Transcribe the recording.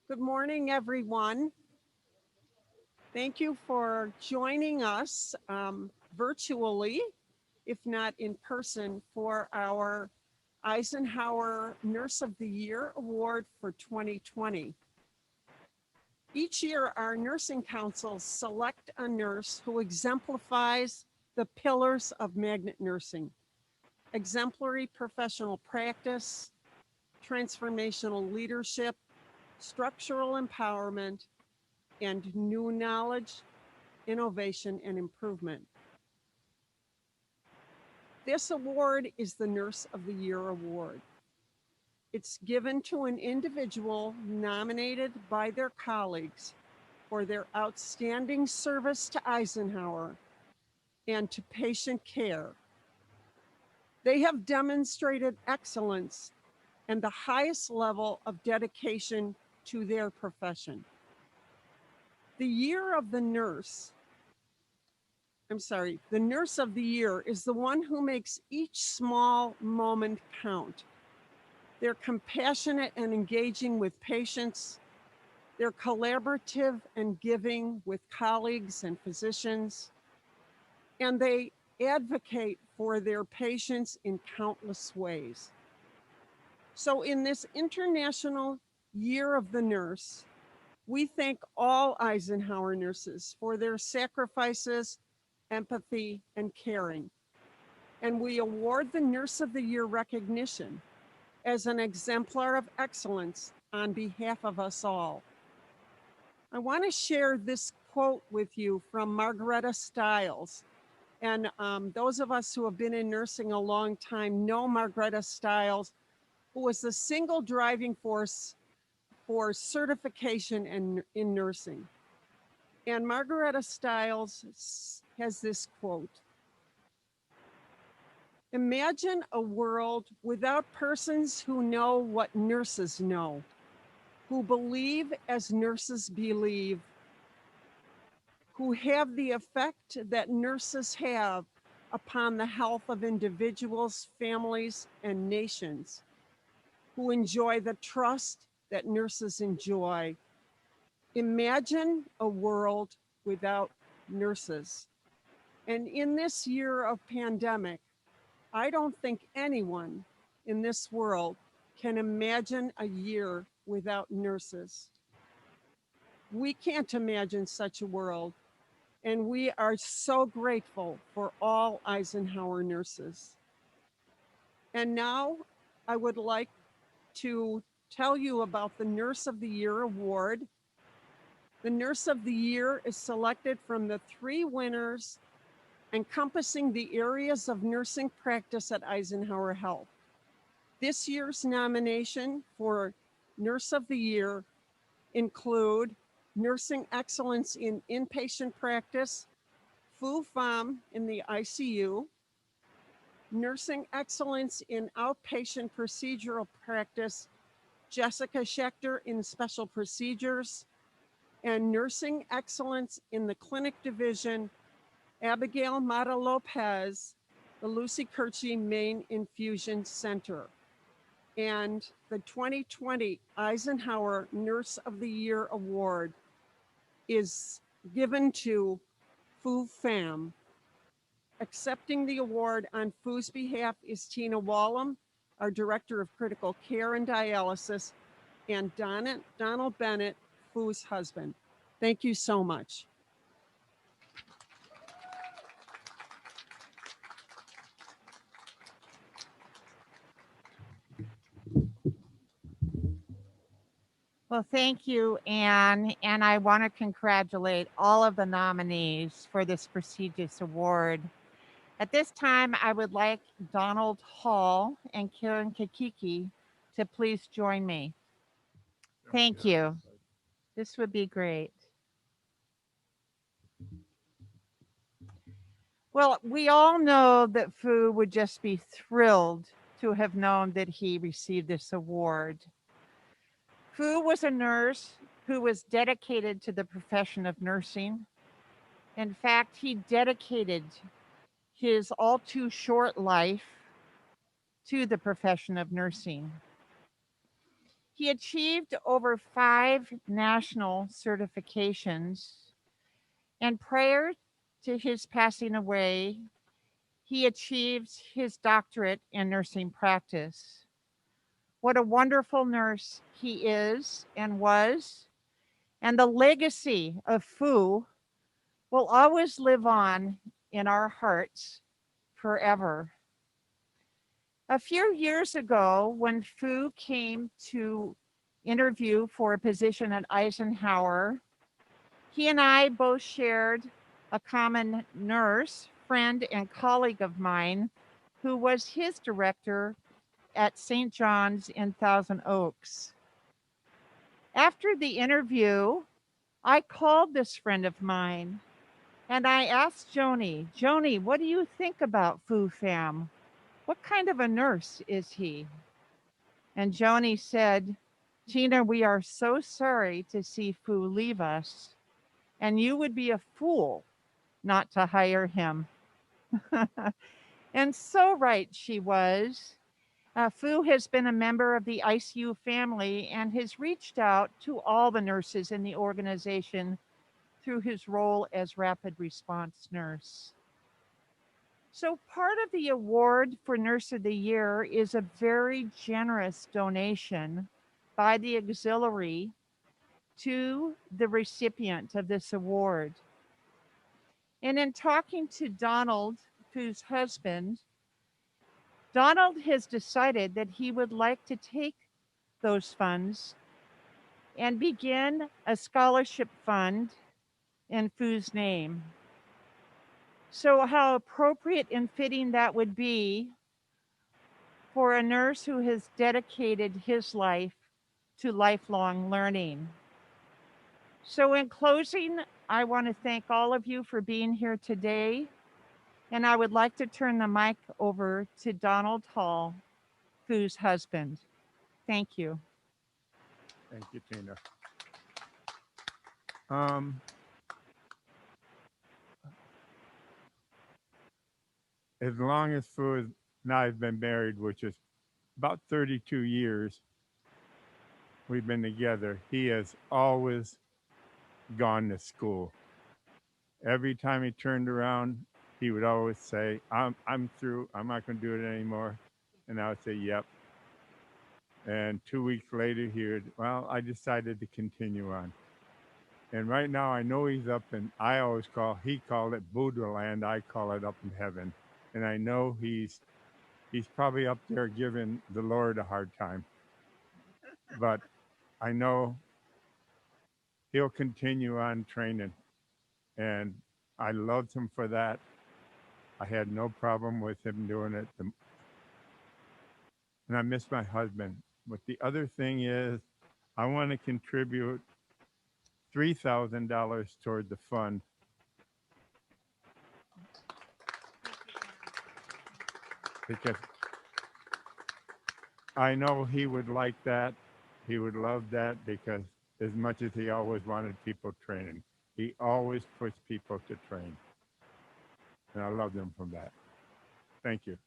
Good morning, everyone. Thank you for joining us virtually, if not in person, for our Eisenhower Nurse of the Year Award for 2020. Each year, our nursing councils select a nurse who exemplifies the pillars of magnet nursing: exemplary professional practice, transformational leadership, structural empowerment, and new knowledge, innovation, and improvement. This award is the Nurse of the Year Award. It's given to an individual nominated by their colleagues for their outstanding service to Eisenhower and to patient care. They have demonstrated excellence and the highest level of dedication to their profession. The Nurse of the Year is the one who makes each small moment count. They're compassionate and engaging with patients. They're collaborative and giving with colleagues and physicians. And they advocate for their patients in countless ways. So in this International Year of the Nurse, we thank all Eisenhower nurses for their sacrifices, empathy, and caring. And we award the Nurse of the Year recognition as an exemplar of excellence on behalf of us all. I want to share this quote with you from Margaretta Stiles. And those of us who have been in nursing a long time know Margaretta Stiles, who was the single driving force for certification in nursing. And Margaretta Stiles has this quote: "Imagine a world without persons who know what nurses know, who believe as nurses believe, who have the effect that nurses have upon the health of individuals, families, and nations, who enjoy the trust that nurses enjoy. Imagine a world without nurses." And in this year of pandemic, I don't think anyone in this world can imagine a year without nurses. We can't imagine such a world, and we are so grateful for all Eisenhower nurses. And now I would like to tell you about the Nurse of the Year Award. The Nurse of the Year is selected from the 3 winners encompassing the areas of nursing practice at Eisenhower Health. This year's nomination for Nurse of the Year include nursing excellence in inpatient practice, Fu Fam in the ICU, nursing excellence in outpatient procedural practice, Jessica Schechter in special procedures, and nursing excellence in the clinic division, Abigail Mata Lopez, the Lucy Kirchie Main Infusion Center. And the 2020 Eisenhower Nurse of the Year Award is given to Fu Pham. Accepting the award on Fu's behalf is Tina Wallum, our Director of Critical Care and Dialysis, and Donald Bennett, Fu's husband. Thank you so much. Well, thank you, Anne. And I want to congratulate all of the nominees for this prestigious award. At this time, I would like Donald Hall and Karen Kakiki to please join me. Thank you. This would be great. Well, we all know that Fu would just be thrilled to have known that he received this award. Fu was a nurse who was dedicated to the profession of nursing. In fact, he dedicated his all too short life to the profession of nursing. He achieved over 5 national certifications, and prior to his passing away, he achieves his doctorate in nursing practice. What a wonderful nurse he is and was, and the legacy of Fu will always live on in our hearts forever. A few years ago, when Fu came to interview for a position at Eisenhower, he and I both shared a common nurse, friend, and colleague of mine who was his director at St. John's in Thousand Oaks. After the interview, I called this friend of mine and I asked Joni, what do you think about Fu Fam? What kind of a nurse is he? And Joni said, Tina, we are so sorry to see Fu leave us, and you would be a fool not to hire him. And so right she was. Fu has been a member of the ICU family and has reached out to all the nurses in the organization through his role as rapid response nurse. So, part of the award for Nurse of the Year is a very generous donation by the auxiliary to the recipient of this award. And in talking to Donald, Fu's husband, Donald has decided that he would like to take those funds and begin a scholarship fund in Fu's name. So, how appropriate and fitting that would be for a nurse who has dedicated his life to lifelong learning. So, in closing, I want to thank all of you for being here today. And I would like to turn the mic over to Donald Hall, Fu's husband. Thank you. Thank you, Tina. Um, as long as Fu and I have been married, which is about 32 years, we've been together, he has always gone to school. Every time he turned around, he would always say, I'm through. I'm not going to do it anymore. And I would say, yep. And 2 weeks later, he would, well, I decided to continue on. And right now, I know he's up in, he called it Buddha land. I call it up in heaven. And I know he's probably up there giving the Lord a hard time. But I know he'll continue on training. And I loved him for that. I had no problem with him doing it. And I miss my husband. But the other thing is, I want to contribute $3,000 toward the fund because I know he would like that. He would love that because as much as he always wanted people training, he always pushed people to train. And I loved him from that. Thank you.